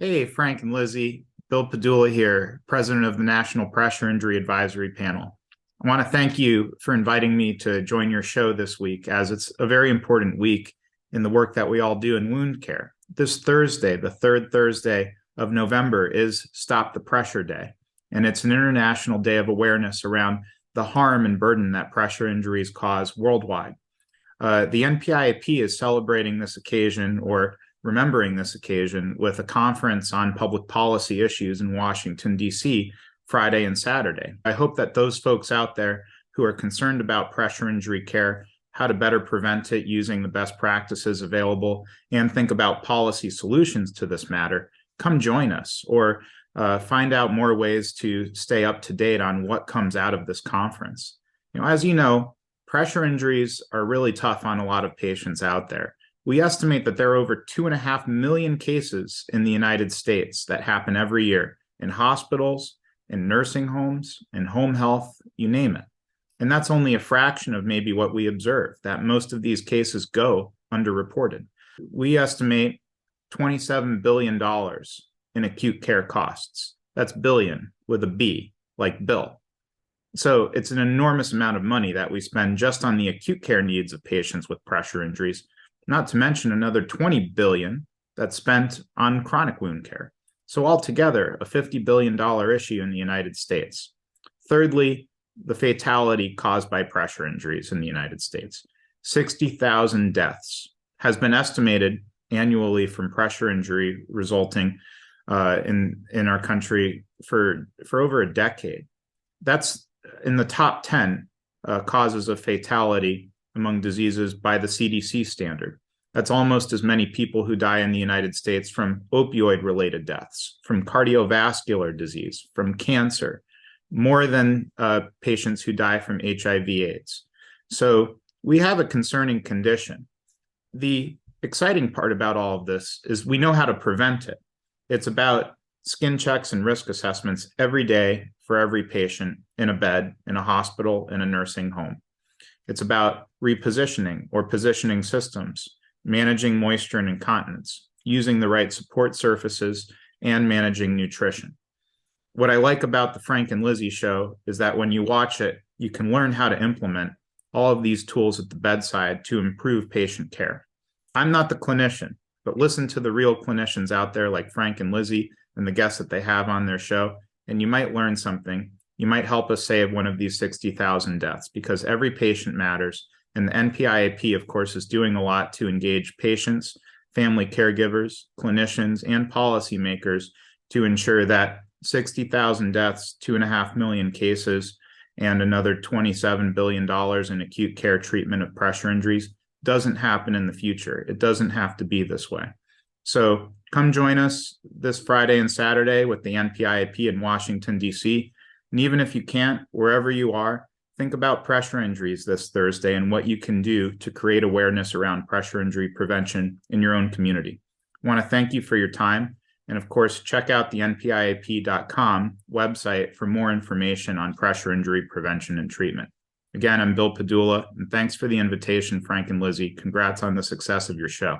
Hey, Frank and Lizzie, Bill Padula here, president of the National Pressure Injury Advisory Panel. I want to thank you for inviting me to join your show this week, as it's a very important week in the work that we all do in wound care. This Thursday, the third Thursday of November, is Stop the Pressure Day, and it's an international day of awareness around the harm and burden that pressure injuries cause worldwide. The NPIAP is celebrating this occasion, or remembering this occasion, with a conference on public policy issues in Washington, D.C., Friday and Saturday. I hope that those folks out there who are concerned about pressure injury care, how to better prevent it using the best practices available, and think about policy solutions to this matter, come join us, or find out more ways to stay up to date on what comes out of this conference. As you know, pressure injuries are really tough on a lot of patients out there. We estimate that there are over 2.5 million cases in the United States that happen every year in hospitals, in nursing homes, in home health, you name it. And that's only a fraction of maybe what we observe, that most of these cases go underreported. We estimate $27 billion in acute care costs. That's billion with a B, like Bill. So it's an enormous amount of money that we spend just on the acute care needs of patients with pressure injuries, not to mention another 20 billion that's spent on chronic wound care. So altogether, a $50 billion issue in the United States. Thirdly, the fatality caused by pressure injuries in the United States. 60,000 deaths has been estimated annually from pressure injury resulting in our country for over a decade. That's in the top 10 causes of fatality among diseases by the CDC standard. That's almost as many people who die in the United States from opioid-related deaths, from cardiovascular disease, from cancer, more than patients who die from HIV/AIDS. So we have a concerning condition. The exciting part about all of this is we know how to prevent it. It's about skin checks and risk assessments every day for every patient in a bed, in a hospital, in a nursing home. It's about repositioning or positioning systems, managing moisture and incontinence, using the right support surfaces, and managing nutrition. What I like about the Frank and Lizzie show is that when you watch it, you can learn how to implement all of these tools at the bedside to improve patient care. I'm not the clinician, but listen to the real clinicians out there like Frank and Lizzie and the guests that they have on their show, and you might learn something. You might help us save one of these 60,000 deaths, because every patient matters. And the NPIAP, of course, is doing a lot to engage patients, family caregivers, clinicians, and policymakers to ensure that 60,000 deaths, 2.5 million cases, and another $27 billion in acute care treatment of pressure injuries doesn't happen in the future. It doesn't have to be this way. So come join us this Friday and Saturday with the NPIAP in Washington, D.C. And even if you can't, wherever you are, think about pressure injuries this Thursday and what you can do to create awareness around pressure injury prevention in your own community. I want to thank you for your time. And of course, check out the npiap.com website for more information on pressure injury prevention and treatment. Again, I'm Bill Padula, and thanks for the invitation, Frank and Lizzie. Congrats on the success of your show.